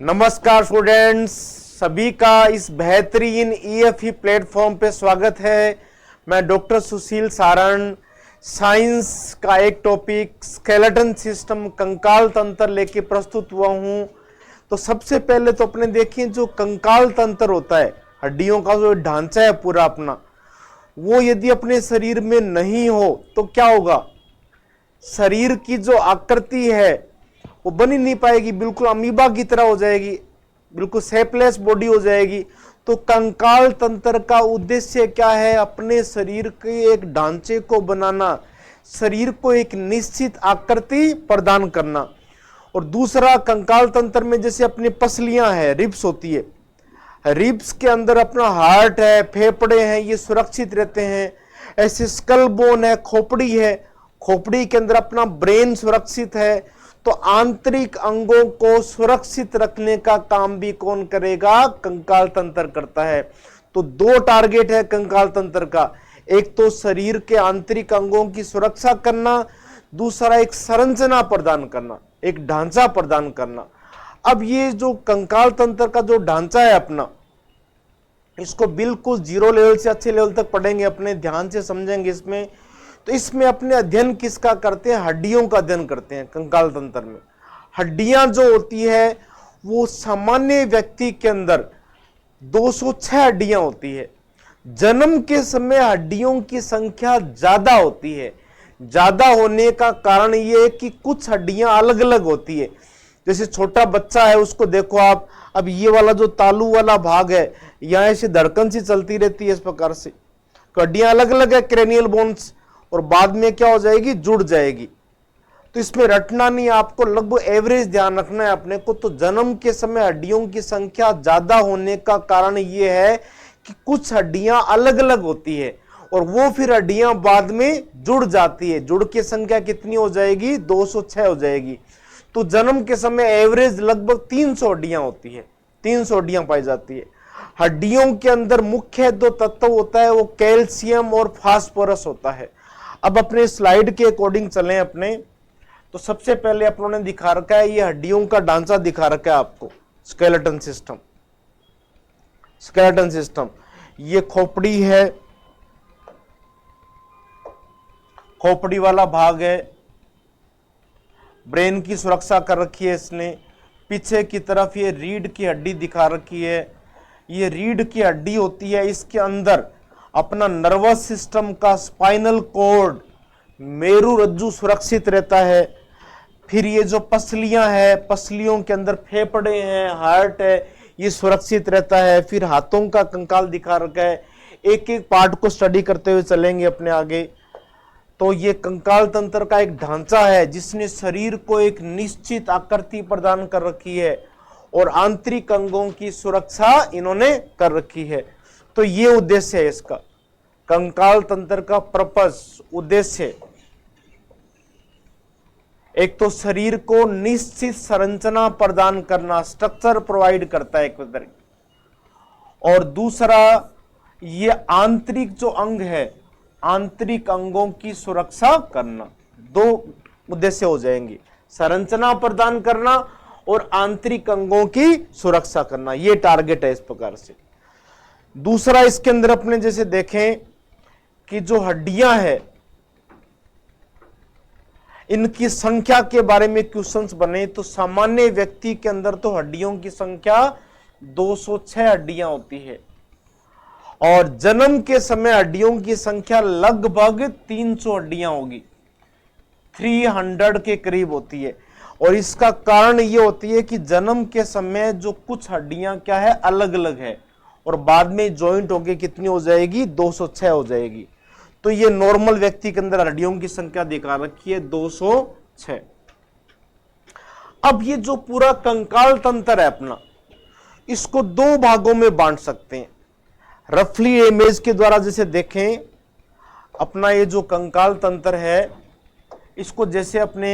नमस्कार स्टूडेंट्स, सभी का इस बेहतरीन ईएफई प्लेटफॉर्म पे स्वागत है। मैं डॉक्टर सुशील सारण साइंस का एक टॉपिक स्केलेटन सिस्टम कंकाल तंत्र लेके प्रस्तुत हुआ हूं। तो सबसे पहले तो अपने देखिए जो कंकाल तंत्र होता है, हड्डियों का जो ढांचा है पूरा अपना, वो यदि अपने शरीर में नहीं हो तो क्या होगा? शरीर की जो आकृति है वो बन ही नहीं पाएगी, बिल्कुल अमीबा की तरह हो जाएगी, बिल्कुल शेपलेस बॉडी हो जाएगी। तो कंकाल तंत्र का उद्देश्य क्या है? अपने शरीर के एक ढांचे को बनाना, शरीर को एक निश्चित आकृति प्रदान करना। और दूसरा, कंकाल तंत्र में जैसे अपनी पसलियां हैं, रिब्स होती है, रिब्स के अंदर अपना हार्ट है, फेफड़े हैं, ये सुरक्षित रहते हैं। ऐसे स्कल बोन है, खोपड़ी है, खोपड़ी के अंदर अपना ब्रेन सुरक्षित है। तो आंतरिक अंगों को सुरक्षित रखने का काम भी कौन करेगा? कंकाल तंत्र करता है। तो दो टारगेट है कंकाल तंत्र का, एक तो शरीर के आंतरिक अंगों की सुरक्षा करना, दूसरा एक संरचना प्रदान करना, एक ढांचा प्रदान करना। अब ये जो कंकाल तंत्र का जो ढांचा है अपना, इसको बिल्कुल जीरो लेवल से अच्छे लेवल तक पढ़ेंगे, अपने ध्यान से समझेंगे इसमें। तो इसमें अपने अध्ययन किसका करते हैं? हड्डियों का अध्ययन करते हैं। कंकाल तंत्र में हड्डियां जो होती है वो सामान्य व्यक्ति के अंदर 206 हड्डियां होती है। जन्म के समय हड्डियों की संख्या ज्यादा होती है। ज्यादा होने का कारण ये है कि कुछ हड्डियां अलग अलग होती है। जैसे छोटा बच्चा है, उसको देखो आप, अब ये वाला जो तालू वाला भाग है, यहां से धड़कन सी चलती रहती है इस प्रकार से। हड्डियां अलग अलग है, क्रेनियल बोन्स, और बाद में क्या हो जाएगी? जुड़ जाएगी। तो इसमें रटना नहीं, आपको लगभग एवरेज ध्यान रखना है अपने को। तो जन्म के समय हड्डियों की संख्या ज्यादा होने का कारण यह है कि कुछ हड्डियां अलग अलग होती है और वो फिर हड्डियां बाद में जुड़ जाती है। जुड़ की संख्या कितनी हो जाएगी? 206 हो जाएगी। तो जन्म के समय एवरेज लगभग 300 हड्डियां होती है, 300 हड्डियां पाई जाती है। हड्डियों के अंदर मुख्य दो तत्व होता है, वो कैल्शियम और फास्फोरस होता है। अब अपने स्लाइड के अकॉर्डिंग चलें अपने। तो सबसे पहले अपनों ने दिखा रखा है, ये हड्डियों का ढांचा दिखा रखा है आपको, स्केलेटन सिस्टम। स्केलेटन सिस्टम, ये खोपड़ी है, खोपड़ी वाला भाग है, ब्रेन की सुरक्षा कर रखी है इसने। पीछे की तरफ ये रीढ़ की हड्डी दिखा रखी है, ये रीढ़ की हड्डी होती है। इसके अंदर अपना नर्वस सिस्टम का स्पाइनल कॉर्ड, मेरु रज्जु सुरक्षित रहता है। फिर ये जो पसलियां हैं, पसलियों के अंदर फेफड़े हैं, हार्ट है, ये सुरक्षित रहता है। फिर हाथों का कंकाल दिखा रखा है। एक एक पार्ट को स्टडी करते हुए चलेंगे अपने आगे। तो ये कंकाल तंत्र का एक ढांचा है जिसने शरीर को एक निश्चित आकृति प्रदान कर रखी है और आंतरिक अंगों की सुरक्षा इन्होंने कर रखी है। तो ये उद्देश्य है इसका, कंकाल तंत्र का पर्पस, उद्देश्य। एक तो शरीर को निश्चित संरचना प्रदान करना, स्ट्रक्चर प्रोवाइड करता है एक तरह, और दूसरा ये आंतरिक जो अंग है, आंतरिक अंगों की सुरक्षा करना। दो उद्देश्य हो जाएंगे, संरचना प्रदान करना और आंतरिक अंगों की सुरक्षा करना। ये टारगेट है इस प्रकार से। दूसरा, इसके अंदर अपने जैसे देखें कि जो हड्डियां हैं, इनकी संख्या के बारे में क्वेश्चंस बने तो सामान्य व्यक्ति के अंदर तो हड्डियों की संख्या 206 हड्डियां होती है और जन्म के समय हड्डियों की संख्या लगभग 300 हड्डियां होगी, 300 के करीब होती है। और इसका कारण यह होती है कि जन्म के समय जो कुछ हड्डियां क्या है, अलग अलग है, और बाद में ज्वाइंट होके कितनी हो जाएगी? 206 हो जाएगी। तो ये नॉर्मल व्यक्ति के अंदर हड्डियों की संख्या दिखा रखी है 206। अब ये जो पूरा कंकाल तंत्र है अपना, इसको दो भागों में बांट सकते हैं। रफली इमेज के द्वारा जैसे देखें, अपना ये जो कंकाल तंत्र है, इसको जैसे अपने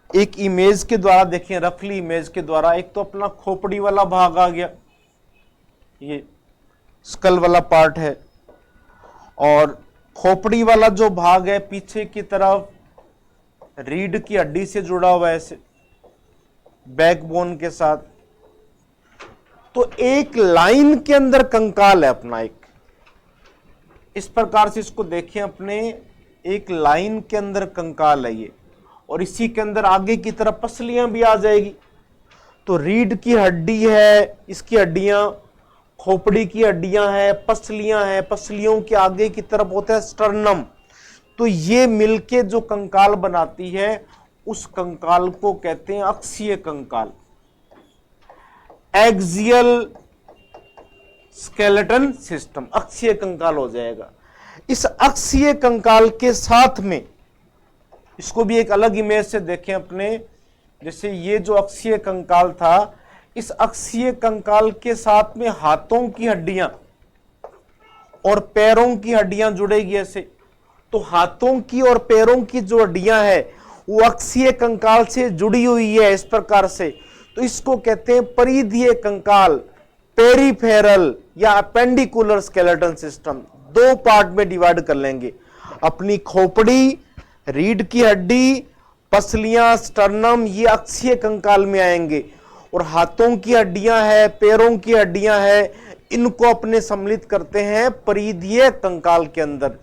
एक इमेज के द्वारा देखें, रफली इमेज के द्वारा, एक तो अपना खोपड़ी वाला भाग आ गया, ये स्कल वाला पार्ट है, और खोपड़ी वाला जो भाग है पीछे की तरफ रीढ़ की हड्डी से जुड़ा हुआ है ऐसे, बैकबोन के साथ। तो एक लाइन के अंदर कंकाल है अपना, एक इस प्रकार से इसको देखें अपने, एक लाइन के अंदर कंकाल है ये, और इसी के अंदर आगे की तरफ पसलियां भी आ जाएगी। तो रीढ़ की हड्डी है, इसकी हड्डियां, खोपड़ी की हड्डियां हैं, पसलियां हैं, पसलियों के आगे की तरफ होता है स्टर्नम। तो ये मिलके जो कंकाल बनाती है, उस कंकाल को कहते हैं अक्षीय कंकाल, एक्सियल स्केलेटन सिस्टम, अक्षीय कंकाल हो जाएगा। इस अक्षीय कंकाल के साथ में, इसको भी एक अलग इमेज से देखें अपने, जैसे ये जो अक्षीय कंकाल था, इस अक्षीय कंकाल के साथ में हाथों की हड्डियां और पैरों की हड्डियां जुड़ेगी ऐसे। तो हाथों की और पैरों की जो हड्डियां है वो अक्षीय कंकाल से जुड़ी हुई है इस प्रकार से। तो इसको कहते हैं परिधीय कंकाल, पेरिफेरल या अपेंडिकुलर स्केलेटन सिस्टम। दो पार्ट में डिवाइड कर लेंगे, अपनी खोपड़ी, रीढ़ की हड्डी, पसलियां, स्टर्नम, ये अक्षीय कंकाल में आएंगे। और हाथों की हड्डियां हैं, पैरों की हड्डियां हैं, इनको अपने सम्मिलित करते हैं परिधीय कंकाल के अंदर।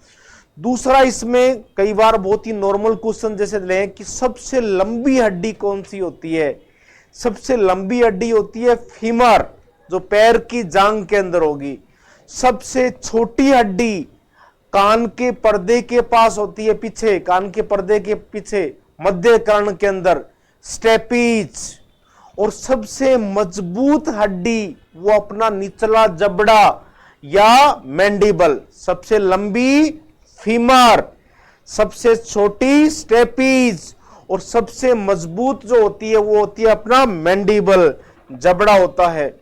दूसरा, इसमें कई बार बहुत ही नॉर्मल क्वेश्चन जैसे लें कि सबसे लंबी हड्डी कौन सी होती है? सबसे लंबी हड्डी होती है फीमर, जो पैर की जांग के अंदर होगी। सबसे छोटी हड्डी कान के पर्दे के पास होती है, पीछे, कान के पर्दे के पीछे मध्य कर्ण के अंदर, स्टेपीज। और सबसे मजबूत हड्डी वो अपना निचला जबड़ा या मैंडिबल। सबसे लंबी फीमर, सबसे छोटी स्टेपीज, और सबसे मजबूत जो होती है वो होती है अपना मैंडिबल, जबड़ा होता है।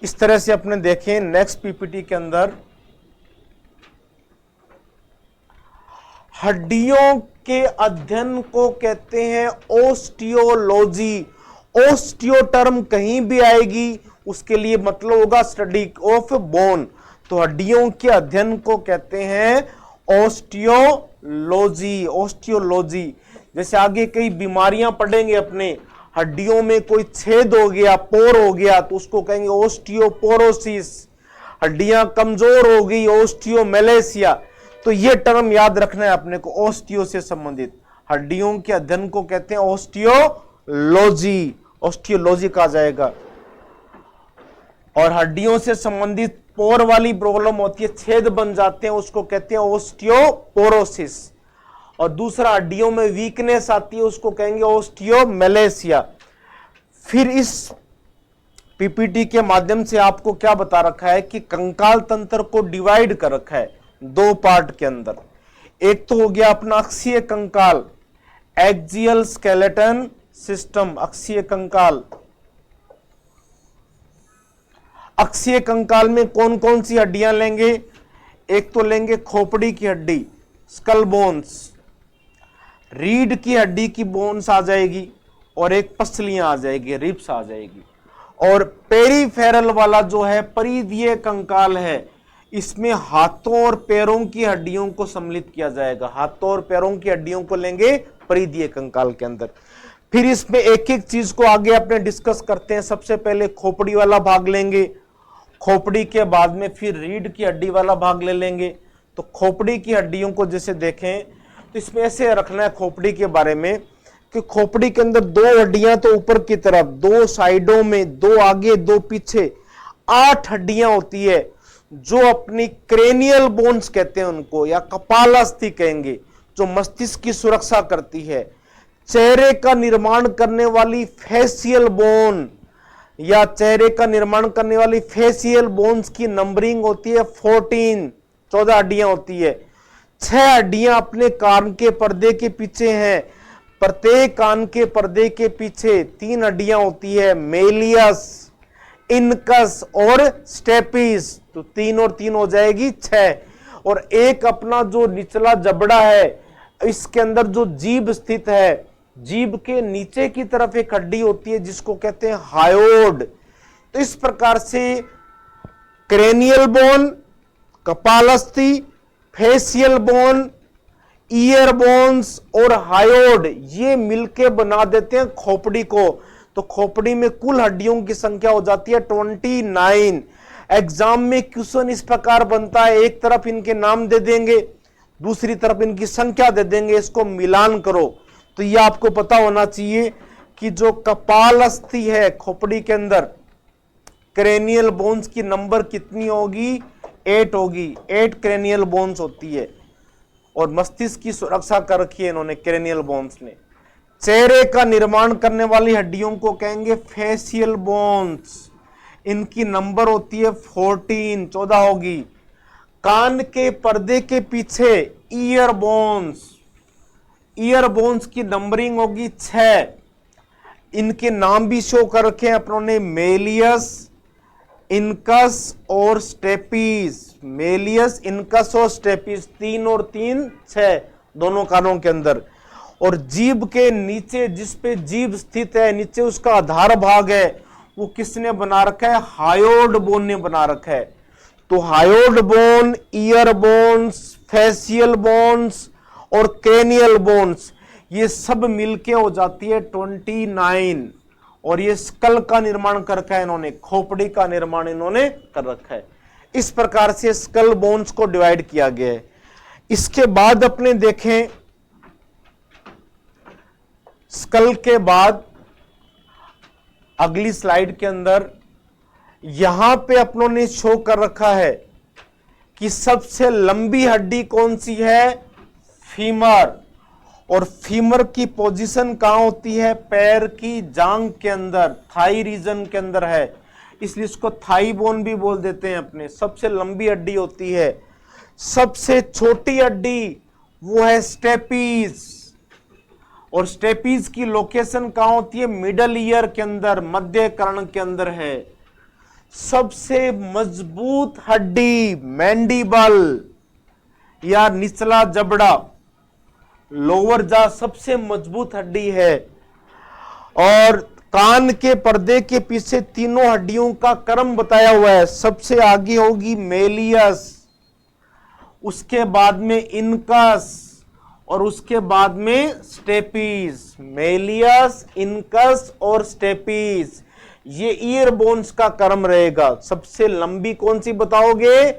इस तरह से अपने देखें नेक्स्ट पीपीटी के अंदर, हड्डियों के अध्ययन को कहते हैं ओस्टियोलॉजी। ओस्टियो टर्म कहीं भी आएगी उसके लिए मतलब होगा स्टडी ऑफ बोन। तो हड्डियों के अध्ययन को कहते हैं ओस्टियोलॉजी। ओस्टियोलॉजी जैसे आगे कई बीमारियां पढ़ेंगे अपने, हड्डियों में कोई छेद हो गया, पोर हो गया, तो उसको कहेंगे ओस्टियोपोरोसिस। हड्डियां कमजोर हो गई, ओस्टियोमेलेसिया। तो ये टर्म याद रखना है अपने को, ओस्टियो से संबंधित हड्डियों के अध्ययन को कहते हैं ओस्टियोलॉजी। ओस्टियोलॉजी कहा जाएगा। और हड्डियों से संबंधित पोर वाली प्रॉब्लम होती है, छेद बन जाते हैं, उसको कहते हैं ओस्टियोपोरोसिस। और दूसरा, हड्डियों में वीकनेस आती है, उसको कहेंगे ओस्टियोमेलेसिया। फिर इस पीपीटी के माध्यम से आपको क्या बता रखा है कि कंकाल तंत्र को डिवाइड कर रखा है दो पार्ट के अंदर। एक तो हो गया अपना अक्षीय कंकाल, एक्सियल स्केलेटन सिस्टम, अक्षीय कंकाल। अक्षीय कंकाल में कौन कौन सी हड्डियां लेंगे? एक तो लेंगे खोपड़ी की हड्डी, स्कल बोन्स, रीढ़ की हड्डी की बोन्स आ जाएगी, और एक पसलियां आ जाएगी, रिब्स आ जाएगी। और पेरीफेरल वाला जो है परिधीय कंकाल है, इसमें हाथों और पैरों की हड्डियों को सम्मिलित किया जाएगा। हाथों और पैरों की हड्डियों को लेंगे परिधीय कंकाल के अंदर। फिर इसमें एक एक चीज को आगे अपने डिस्कस करते हैं। सबसे पहले खोपड़ी वाला भाग लेंगे, खोपड़ी के बाद में फिर रीढ़ की हड्डी वाला भाग ले लेंगे। तो खोपड़ी की हड्डियों को जैसे देखें तो इसमें ऐसे रखना है खोपड़ी के बारे में कि खोपड़ी के अंदर दो हड्डियां तो ऊपर की तरफ, दो साइडों में, दो आगे दो पीछे, 8 हड्डियां होती है जो अपनी क्रेनियल बोन्स कहते हैं उनको, या कपालास्थि कहेंगे, जो मस्तिष्क की सुरक्षा करती है। चेहरे का निर्माण करने वाली फेशियल बोन, या चेहरे का निर्माण करने वाली फेशियल बोन्स की नंबरिंग होती है 14, 14 हड्डियां होती है। 6 हड्डियां अपने कान के पर्दे के पीछे हैं। प्रत्येक कान के पर्दे के पीछे 3 हड्डियां होती है, मेलियस, इनकस और स्टेपिस। तो 3 और 3 हो जाएगी 6। और एक अपना जो निचला जबड़ा है, इसके अंदर जो जीभ स्थित है, जीभ के नीचे की तरफ एक हड्डी होती है जिसको कहते हैं हायोड। तो इस प्रकार से क्रेनियल बोन, कपालस्थि, फेशियल बोन, ईयर बोन्स और हायोड ये मिलके बना देते हैं खोपड़ी को। तो खोपड़ी में कुल हड्डियों की संख्या हो जाती है 29। एग्जाम में क्वेश्चन इस प्रकार बनता है, एक तरफ इनके नाम दे देंगे, दूसरी तरफ इनकी संख्या दे देंगे, इसको मिलान करो। तो ये आपको पता होना चाहिए कि जो कपाल अस्थि है खोपड़ी के अंदर, क्रेनियल बोन्स की नंबर कितनी होगी? 8 होगी। 8 क्रेनियल बोन्स होती है। और मस्तिष्क की सुरक्षा कर रखी है इन्होंने क्रेनियल बोन्स ने। चेहरे का निर्माण करने वाली हड्डियों को कहेंगे फेशियल बोन्स, इनकी नंबर होती है 14 होगी। कान के पर्दे के पीछे ईयर बोन्स, ईयर बोन्स की नंबरिंग होगी 6। इनके नाम भी शो कर रखे हैं अपनों ने, मेलियस, इनकस और स्टेपीज। मेलियस, इनकस और स्टेपीज, 3 और 3 6 दोनों कानों के अंदर। और जीभ के नीचे जिस पे जीभ स्थित है, नीचे उसका आधार भाग है, वो किसने बना रखा है? हायोड बोन ने बना रखा है। तो hyoid bone, ear bones, facial bones और क्रेनियल बोन्स ये सब मिलके हो जाती है 29। और ये स्कल का निर्माण कर रखा है इन्होंने, खोपड़ी का निर्माण इन्होंने कर रखा है। इस प्रकार से स्कल बोन्स को डिवाइड किया गया है। इसके बाद अपने देखें, स्कल के बाद अगली स्लाइड के अंदर यहां पे अपनों ने शो कर रखा है कि सबसे लंबी हड्डी कौन सी है? फीमर। और फीमर की पोजीशन कहां होती है? पैर की जांग के अंदर, थाई रीजन के अंदर है, इसलिए इसको थाई बोन भी बोल देते हैं अपने। सबसे लंबी हड्डी होती है। सबसे छोटी हड्डी वो है स्टेपीज। और स्टेपीज की लोकेशन कहां होती है? मिडल ईयर के अंदर, मध्य कर्ण के अंदर है। सबसे मजबूत हड्डी मैंडिबल या निचला जबड़ा, लोअर जा सबसे मजबूत हड्डी है। और कान के पर्दे के पीछे तीनों हड्डियों का क्रम बताया हुआ है। सबसे आगे होगी मेलियस, उसके बाद में इनकस और उसके बाद में स्टेपीज। मेलियस, इनकस और स्टेपीज, ये ईयर बोन्स का क्रम रहेगा। सबसे लंबी कौन सी बताओगे?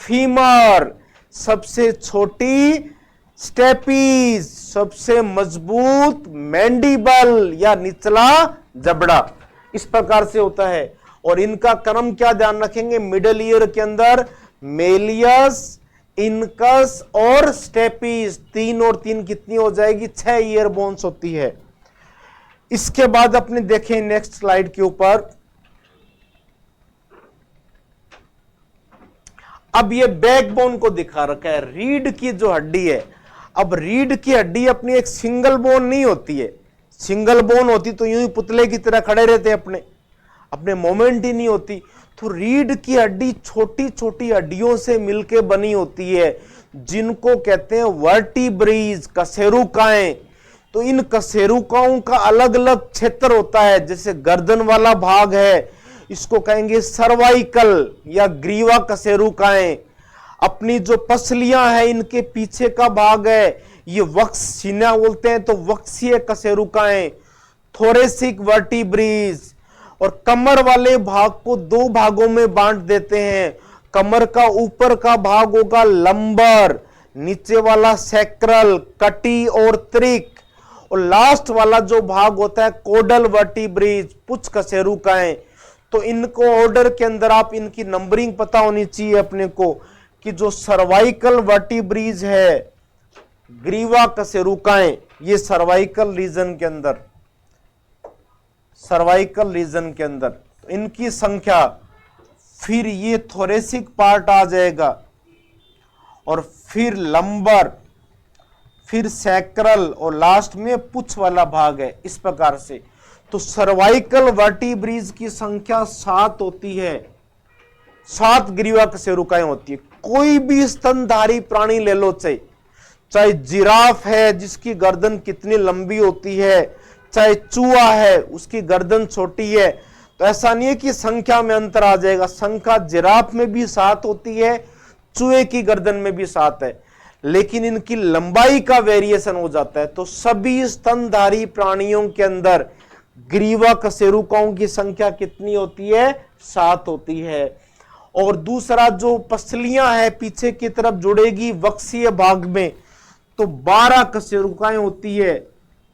फीमर। सबसे छोटी स्टेपीज। सबसे मजबूत मैंडिबल या निचला जबड़ा। इस प्रकार से होता है। और इनका क्रम क्या ध्यान रखेंगे? मिडल ईयर के अंदर मेलियस, इनकस और स्टेपीज, 3 और 3 कितनी हो जाएगी? 6 ईयर बोन्स होती है। इसके बाद अपने देखें नेक्स्ट स्लाइड के ऊपर, अब ये बैकबोन को दिखा रखा है, रीढ़ की जो हड्डी है। अब रीढ़ की हड्डी अपनी एक सिंगल बोन नहीं होती है। सिंगल बोन होती तो यूं ही पुतले की तरह खड़े रहते अपने मोमेंट ही नहीं होती। तो रीढ़ की हड्डी छोटी छोटी हड्डियों से मिलके बनी होती है, जिनको कहते हैं वर्टिब्रीज, कशेरुकाएं। तो इन कशेरुकाओं का अलग अलग क्षेत्र होता है। जैसे गर्दन वाला भाग है, इसको कहेंगे सर्वाइकल या ग्रीवा कशेरुकाएं। अपनी जो पसलियां हैं, इनके पीछे का भाग है, ये वक्ष सीना बोलते हैं, तो वक्षीय कशेरुकाएं, थोरेसिक वर्टिब्रीज। और कमर वाले भाग को 2 भागों में बांट देते हैं। कमर का ऊपर का भाग होगा लंबर, नीचे वाला सैक्रल, कटी और त्रिक, और लास्ट वाला जो भाग होता है कोडल वर्टिब्रीज, पुच्छ कशेरुकाएं। तो इनको ऑर्डर के अंदर आप इनकी नंबरिंग पता होनी चाहिए अपने को, कि जो सर्वाइकल वर्टिब्रीज है, ग्रीवा कशेरुकाएं, ये सर्वाइकल रीजन के अंदर, सर्वाइकल रीजन के अंदर इनकी संख्या, फिर ये थोरेसिक पार्ट आ जाएगा, और फिर लंबर, फिर सैक्रल, और लास्ट में पुच्छ वाला भाग है। इस प्रकार से तो सर्वाइकल वर्टिब्रीज की संख्या 7 होती है। 7 ग्रीवा कशेरुकाएं होती है। कोई भी स्तनधारी प्राणी ले लो, चाहे जिराफ है जिसकी गर्दन कितनी लंबी होती है, चाहे चूहा है उसकी गर्दन छोटी है, तो ऐसा नहीं है कि संख्या में अंतर आ जाएगा। संख्या जिराफ में भी 7 होती है, चूहे की गर्दन में भी 7 है, लेकिन इनकी लंबाई का वेरिएशन हो जाता है। तो सभी स्तनधारी प्राणियों के अंदर ग्रीवा कशेरुकाओं की संख्या कितनी होती है? 7 होती है। और दूसरा जो पसलियां है पीछे की तरफ जुड़ेगी वक्षीय भाग में, तो 12 कशेरुकाएं होती है,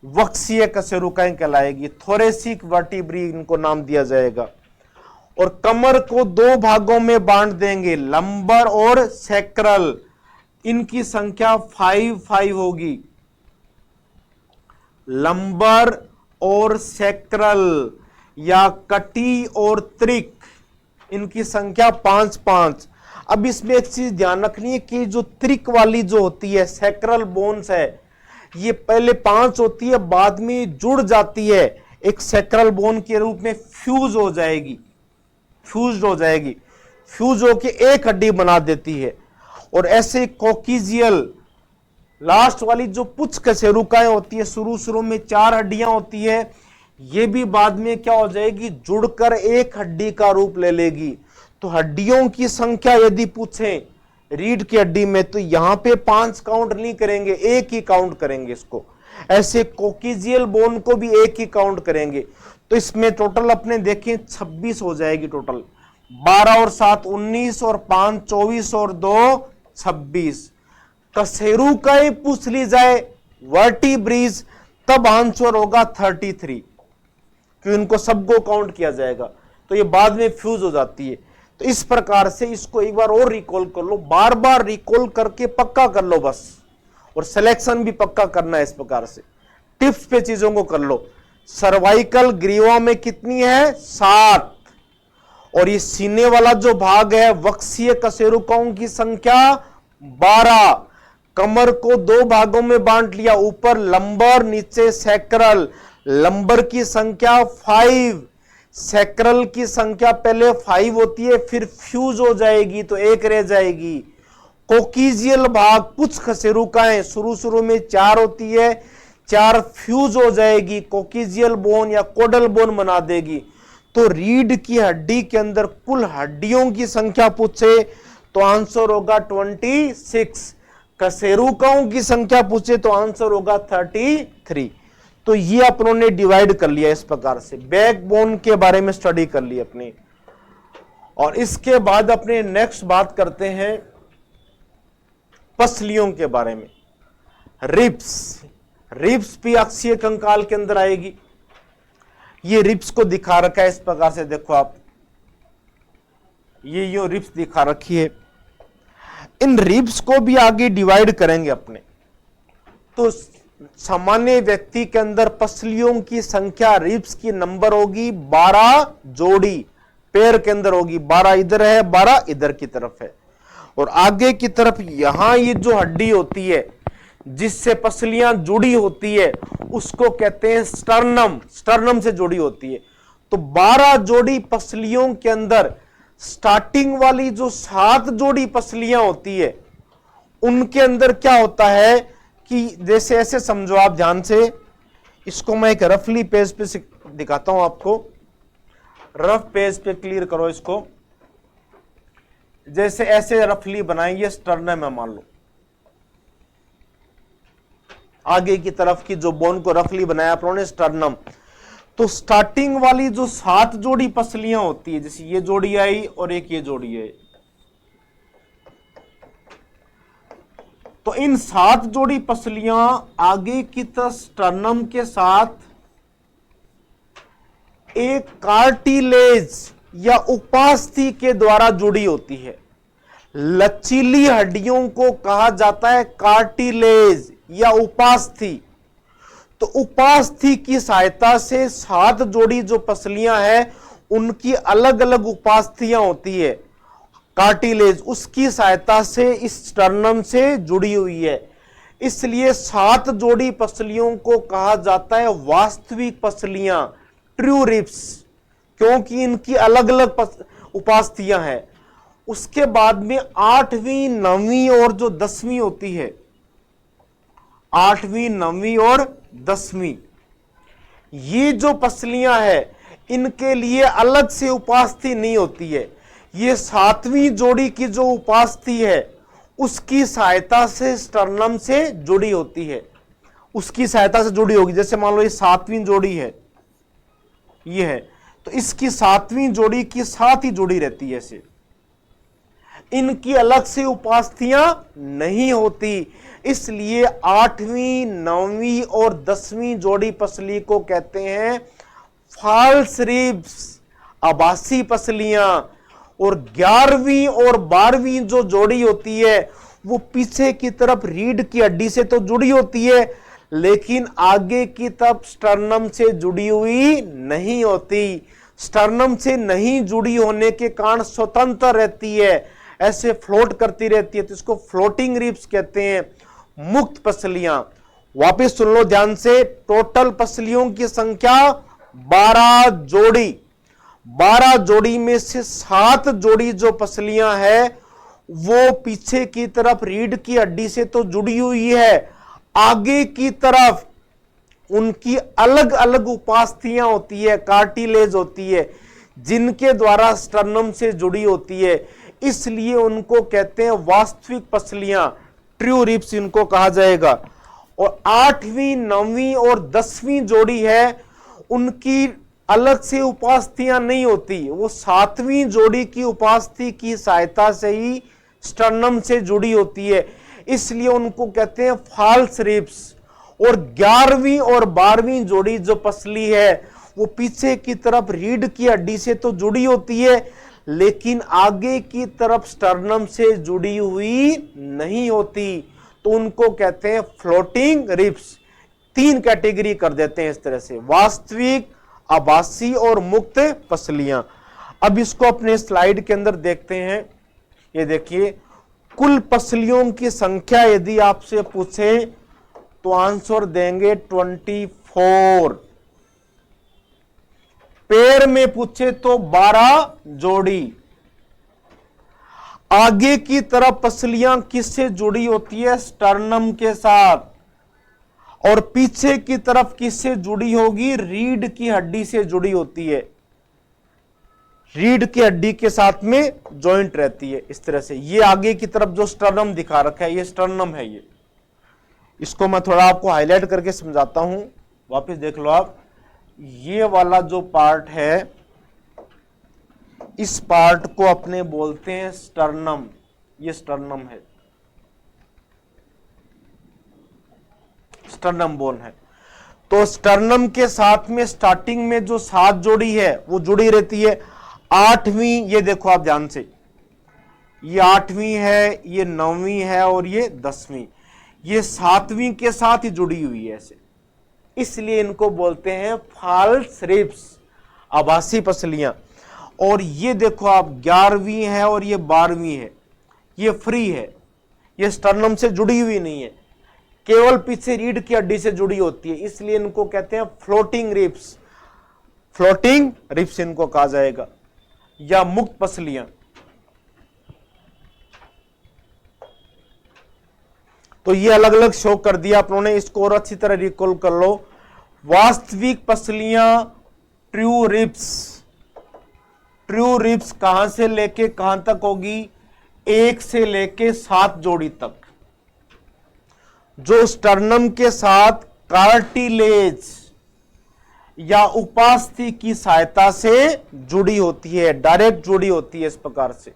वक्षीय कशेरुकाएं कहलाएगी। थोरेसिक वर्टिब्री इनको नाम दिया जाएगा। और कमर को 2 भागों में बांट देंगे, लंबर और सैक्रल। इनकी संख्या 5 होगी। लंबर और सैक्रल या कटी और त्रिक, इनकी संख्या 5 अब इसमें एक चीज ध्यान रखनी है कि जो त्रिक वाली जो होती है सैक्रल बोन्स है, ये पहले 5 होती है, बाद में जुड़ जाती है एक सैक्रल बोन के रूप में, फ्यूज हो जाएगी, फ्यूज होके एक हड्डी बना देती है। और ऐसे कोकिजियल लास्ट वाली जो पुच्छ कशेरुकाएं होती है, शुरू में 4 हड्डियां होती है, ये भी बाद में क्या हो जाएगी? जुड़कर एक हड्डी का रूप ले लेगी। तो हड्डियों की संख्या यदि पूछें रीढ़ की हड्डी में, तो यहां पे 5 काउंट नहीं करेंगे, एक ही काउंट करेंगे इसको। ऐसे कोकिजियल बोन को भी एक ही काउंट करेंगे। तो इसमें टोटल अपने देखें 26 हो जाएगी टोटल। 12 और 7 19 और 5 24 और 2 26। कशेरुकाएं पूछ ली जाए वर्टिब्रीज, तब आंसर होगा 33, क्योंकि इनको सबको काउंट किया जाएगा। तो ये बाद में फ्यूज हो जाती है। तो इस प्रकार से इसको एक बार और रिकॉल कर लो, बार बार रिकॉल करके पक्का कर लो बस। और सिलेक्शन भी पक्का करना है इस प्रकार से, टिप्स पे चीजों को कर लो। सर्वाइकल ग्रीवा में कितनी है? 7। और ये सीने वाला जो भाग है वक्षीय कशेरुकाओं की संख्या 12। कमर को 2 भागों में बांट लिया, ऊपर लंबर नीचे सैक्रल। लंबर की संख्या 5, सैक्रल की संख्या पहले 5 होती है, फिर फ्यूज हो जाएगी तो 1 रह जाएगी। कोकिजियल भाग पुच्छ कशेरुकाएं शुरू में 4 होती है, 4 फ्यूज हो जाएगी, कोकिजियल बोन या कोडल बोन बना देगी। तो रीढ़ की हड्डी के अंदर कुल हड्डियों की संख्या पूछे तो आंसर होगा 26। कशेरुकाओं की संख्या पूछे तो आंसर होगा 33। तो ये अपनों ने डिवाइड कर लिया इस प्रकार से, बैकबोन के बारे में स्टडी कर ली अपनी। और इसके बाद अपने नेक्स्ट बात करते हैं पसलियों के बारे में। रिब्स भी अक्षीय कंकाल के अंदर आएगी। ये रिब्स को दिखा रखा है इस प्रकार से, देखो आप, ये यो रिब्स दिखा रखी है। इन रिब्स को भी आगे डिवाइड करेंगे अपने। तो सामान्य व्यक्ति के अंदर पसलियों की संख्या रिब्स की नंबर होगी 12 जोड़ी, पैर के अंदर होगी 12 इधर है, 12 इधर की तरफ है। और आगे की तरफ यहां ये जो हड्डी होती है जिससे पसलियां जुड़ी होती है उसको कहते हैं स्टर्नम से जुड़ी होती है। तो 12 जोड़ी पसलियों के अंदर स्टार्टिंग वाली जो 7 जोड़ी पसलियां होती है उनके अंदर क्या होता है कि जैसे ऐसे समझो आप ध्यान से, इसको मैं एक रफली पेज पे दिखाता हूं आपको। रफ पेज पे क्लियर करो इसको। जैसे ऐसे रफली बनाएंगे, स्टर्नम है मान लो, आगे की तरफ की जो बोन को रफली बनाया आप लोगों ने स्टर्नम। तो स्टार्टिंग वाली जो 7 जोड़ी पसलियां होती है, जैसे ये जोड़ी आई और एक ये जोड़ी आई, तो इन 7 जोड़ी पसलियां आगे की तरफ स्टर्नम के साथ एक कार्टिलेज या उपास्थि के द्वारा जुड़ी होती है। लचीली हड्डियों को कहा जाता है कार्टिलेज या उपास्थि। तो उपास्थि की सहायता से 7 जोड़ी जो पसलियां हैं उनकी अलग अलग उपास्थियां होती है, कार्टिलेज उसकी सहायता से इस स्टर्नम से जुड़ी हुई है। इसलिए 7 जोड़ी पसलियों को कहा जाता है वास्तविक पसलियां, ट्रू रिब्स, क्योंकि इनकी अलग अलग उपास्थियां हैं। उसके बाद में 8वीं 9वीं और जो 10वीं होती है, 8वीं 9वीं और 10वीं, ये जो पसलियां हैं इनके लिए अलग से उपास्थि नहीं होती है। ये 7वीं जोड़ी की जो उपास्थि है उसकी सहायता से स्टर्नम से जुड़ी होती है, उसकी सहायता से जुड़ी होगी। जैसे मान लो ये 7वीं जोड़ी है, ये है, तो इसकी 7वीं जोड़ी के साथ ही जुड़ी रहती है ऐसे, इनकी अलग से उपास्थियां नहीं होती। इसलिए 8वीं 9वीं और 10वीं जोड़ी पसली को कहते हैं फॉल्स रिब्स, आभासी पसलियां। और 11वीं और 12वीं जो जोड़ी होती है वो पीछे की तरफ रीढ़ की हड्डी से तो जुड़ी होती है, लेकिन आगे की तरफ स्टर्नम से जुड़ी हुई नहीं होती। स्टर्नम से नहीं जुड़ी होने के कारण स्वतंत्र रहती है, ऐसे फ्लोट करती रहती है, तो इसको फ्लोटिंग रिब्स कहते हैं, मुक्त पसलियां। वापस सुन लो ध्यान से, टोटल पसलियों की संख्या 12 जोड़ी। 12 जोड़ी में से 7 जोड़ी जो पसलियां है वो पीछे की तरफ रीढ़ की हड्डी से तो जुड़ी हुई है, आगे की तरफ उनकी अलग अलग उपास्थियां होती है, कार्टिलेज होती है, जिनके द्वारा स्टर्नम से जुड़ी होती है। इसलिए उनको कहते हैं वास्तविक पसलियां, ट्रू रिब्स इनको कहा जाएगा। और 8वीं 9वीं और 10वीं जोड़ी है, उनकी अलग से उपास्थियां नहीं होती, वो 7वीं जोड़ी की उपास्थि की सहायता से ही स्टर्नम से जुड़ी होती है, इसलिए उनको कहते हैं फॉल्स रिब्स। और 11वीं और 12वीं जोड़ी जो पसली है वो पीछे की तरफ रीढ़ की हड्डी से तो जुड़ी होती है, लेकिन आगे की तरफ स्टर्नम से जुड़ी हुई नहीं होती, तो उनको कहते हैं फ्लोटिंग रिब्स। 3 कैटेगरी कर देते हैं इस तरह से, वास्तविक, आभासी और मुक्त पसलियां। अब इसको अपने स्लाइड के अंदर देखते हैं। ये देखिए, कुल पसलियों की संख्या यदि आपसे पूछे तो आंसर देंगे 24। पेड़ में पूछे तो 12 जोड़ी। आगे की तरफ पसलियां किससे जुड़ी होती है? स्टर्नम के साथ। और पीछे की तरफ किससे जुड़ी होगी? रीढ़ की हड्डी से जुड़ी होती है, रीढ़ की हड्डी के साथ में जॉइंट रहती है इस तरह से। ये आगे की तरफ जो स्टर्नम दिखा रखा है ये स्टर्नम है। ये इसको मैं थोड़ा आपको हाईलाइट करके समझाता हूं, वापस देख लो आप। ये वाला जो पार्ट है, इस पार्ट को अपने बोलते हैं स्टर्नम। ये स्टर्नम है, स्टर्नम बोन है। तो स्टर्नम के साथ में स्टार्टिंग में जो 7 जोड़ी है वो जुड़ी रहती है। 8वीं, ये देखो आप ध्यान से, ये 8वीं है, ये 9वीं है और ये 10वीं, ये 7वीं के साथ ही जुड़ी हुई है ऐसे, इसलिए इनको बोलते हैं फॉल्स रिब्स, आभासी पसलियां। और ये देखो आप 11वीं है और ये 12वीं है, ये फ्री है, ये स्टर्नम से जुड़ी हुई नहीं है, केवल पीछे रीढ़ की हड्डी से जुड़ी होती है, इसलिए इनको कहते हैं फ्लोटिंग रिब्स। फ्लोटिंग रिब्स इनको कहा जाएगा, या मुक्त पसलियां। तो ये अलग अलग शो कर दिया आप लोगों ने, इसको और अच्छी तरह रिकॉल कर लो। वास्तविक पसलियां ट्रू रिब्स। ट्रू रिब्स कहां से लेके कहां तक होगी? 1 से लेके 7 जोड़ी तक, जो स्टर्नम के साथ कार्टिलेज या उपास्थि की सहायता से जुड़ी होती है, डायरेक्ट जुड़ी होती है इस प्रकार से।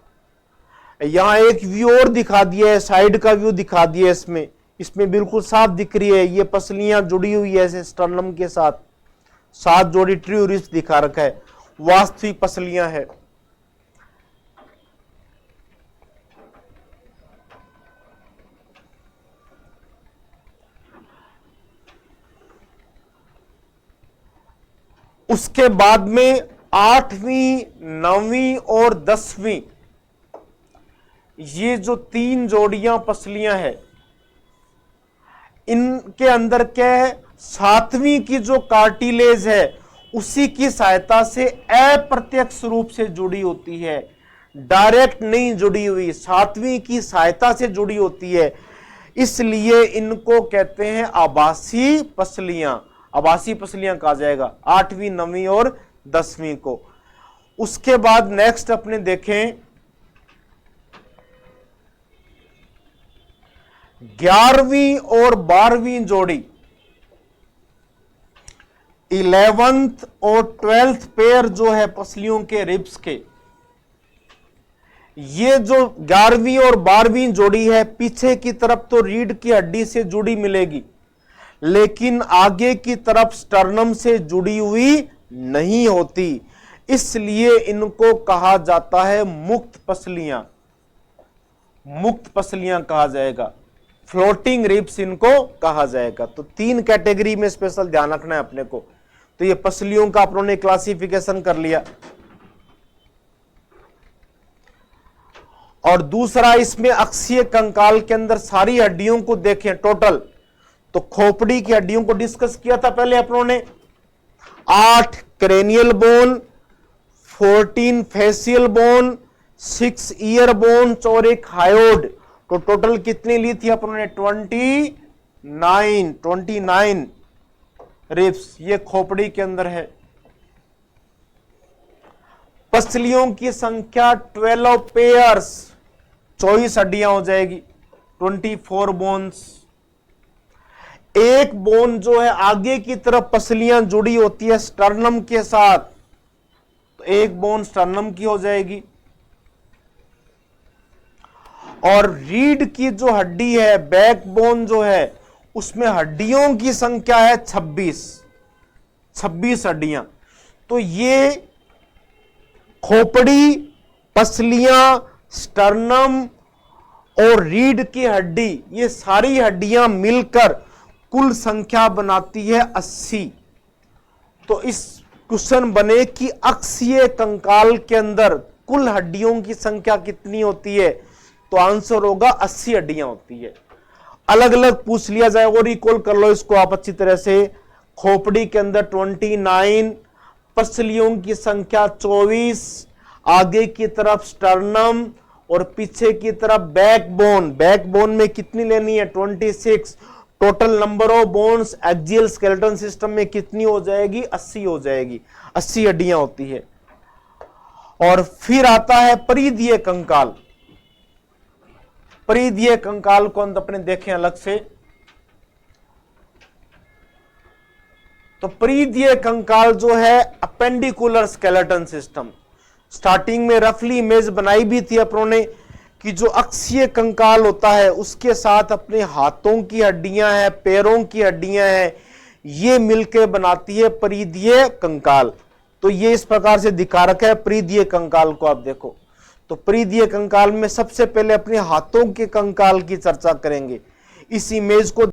यहां एक व्यू और दिखा दिया है, साइड का व्यू दिखा दिया है इसमें, इसमें बिल्कुल साफ दिख रही है, ये पसलियां जुड़ी हुई है ऐसे स्टर्नम के साथ। 7 जोड़ी ट्रू रिब्स दिखा रखा है, वास्तविक पसलियां है। उसके बाद में 8वीं 9वीं और 10वीं, ये जो 3 जोड़ियां पसलियां हैं, इनके अंदर क्या है? 7वीं की जो कार्टिलेज है उसी की सहायता से अप्रत्यक्ष रूप से जुड़ी होती है, डायरेक्ट नहीं जुड़ी हुई, 7वीं की सहायता से जुड़ी होती है, इसलिए इनको कहते हैं आभासी पसलियां। आभासी पसलियां कहा जाएगा 8वीं 9वीं और 10वीं को। उसके बाद नेक्स्ट अपने देखें, 11वीं और 12वीं जोड़ी, 11th और 12th पेयर जो है पसलियों के रिब्स के, ये जो 11वीं और 12वीं जोड़ी है पीछे की तरफ तो रीढ़ की हड्डी से जुड़ी मिलेगी, लेकिन आगे की तरफ स्टर्नम से जुड़ी हुई नहीं होती, इसलिए इनको कहा जाता है मुक्त पसलियां। मुक्त पसलियां कहा जाएगा, फ्लोटिंग रिब्स इनको कहा जाएगा। तो 3 कैटेगरी में स्पेशल ध्यान रखना है अपने को। तो ये पसलियों का अपनों ने क्लासिफिकेशन कर लिया। और दूसरा, इसमें अक्षीय कंकाल के अंदर सारी हड्डियों को देखें टोटल, तो खोपड़ी की हड्डियों को डिस्कस किया था पहले अपनों ने। 8 cranial bone, 14 facial bone, 6 year bones और एक हायोड। तो टोटल कितनी ली थी अपनों ने? 29 रिब्स ये खोपड़ी के अंदर है। पसलियों की संख्या 12 पेयर्स, 24 हड्डियां हो जाएगी, 24 बोन्स। एक बोन जो है आगे की तरफ पसलियां जुड़ी होती है स्टर्नम के साथ, तो एक बोन स्टर्नम की हो जाएगी। और रीढ़ की जो हड्डी है, बैकबोन जो है, उसमें हड्डियों की संख्या है 26 हड्डियां। तो ये खोपड़ी, पसलियां, स्टर्नम और रीढ़ की हड्डी, ये सारी हड्डियां मिलकर कुल संख्या बनाती है 80। तो इस क्वेश्चन बने कि अक्षीय कंकाल के अंदर कुल हड्डियों की संख्या कितनी होती है, तो आंसर होगा 80 हड्डियां होती है। अलग अलग पूछ लिया जाए और रिकॉल कर लो इसको आप अच्छी तरह से। खोपड़ी के अंदर 29, पसलियों की संख्या 24, आगे की तरफ स्टर्नम और पीछे की तरफ बैकबोन। बैकबोन में कितनी लेनी है? 26। Total number of bones axial skeleton system में कितनी हो जाएगी? 80 हो जाएगी। 80 हड्डियां होती है। और फिर आता है परिधीय कंकाल। परिधीय कंकाल को हम अपने देखें अलग से, तो परिधीय कंकाल जो है अपेंडिकुलर स्केलेटन सिस्टम। स्टार्टिंग में रफली इमेज बनाई भी थी अपनों ने कि जो अक्षीय कंकाल होता है उसके साथ अपने हाथों की हड्डियां हैं, पैरों की हड्डियां हैं, ये मिलकर बनाती है परिधीय कंकाल। तो ये इस प्रकार से दिखा रखा है परिधीय कंकाल को, आप देखो। तो परिधीय कंकाल में सबसे पहले अपने हाथों के कंकाल की चर्चा करेंगे। इस इमेज को